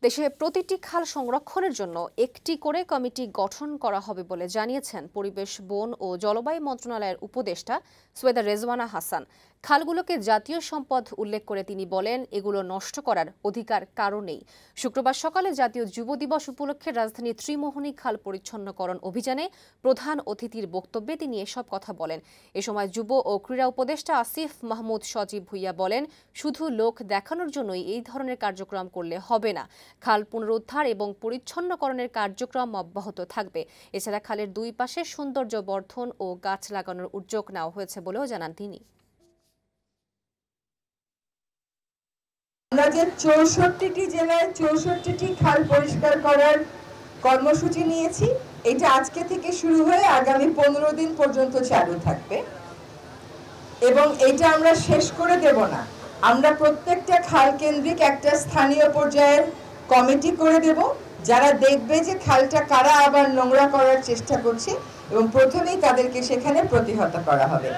দেশে প্রতিটি খাল সংরক্ষণের জন্য একটি করে কমিটি গঠন করা হবে বলে জানিয়েছেন পরিবেশ, বন ও জলবায়ু মন্ত্রণালয়ের উপদেষ্টা সৈয়দা রেজওয়ানা হাসান। খালগুলোকে জাতীয় সম্পদ উল্লেখ করে তিনি বলেন, এগুলো নষ্ট করার অধিকার কারও নেই। শুক্রবার সকালে জাতীয় যুব দিবস উপলক্ষে রাজধানীর ত্রিমোহনী খাল পরিচ্ছন্নকরণ অভিযানে প্রধান অতিথির বক্তব্যে তিনি এসব কথা বলেন। এ সময় যুব ও ক্রীড়া উপদেষ্টা আসিফ মাহমুদ সজীব ভুইয়া বলেন, শুধু লোক দেখানোর জন্যই এই ধরনের কার্যক্রম করলে হবে না। খাল পুনরুদ্ধার এবং পরিচ্ছন্নকরণের কার্যক্রম অব্যাহত থাকবে। এছাড়া খালের দুই পাশে সৌন্দর্য বর্ধন ও গাছ লাগানোর উদ্যোগ নেওয়া হয়েছে বলেও জানান তিনি। আমরা যে ৬৪টি জেলায় ৬৪টি খাল পরিষ্কার করার কর্মসূচি নিয়েছি, এটা আজকে থেকে শুরু হয়ে আগামী ১৫ দিন পর্যন্ত চালু থাকবে এবং এটা আমরা শেষ করে দেব না। আমরা প্রত্যেকটা খাল কেন্দ্রিক একটা স্থানীয় পর্যায়ের কমিটি করে দেব, যারা দেখবে যে খালটা কারা আবার নোংরা করার চেষ্টা করছে এবং প্রথমেই তাদেরকে সেখানে প্রতিহত করা হবে।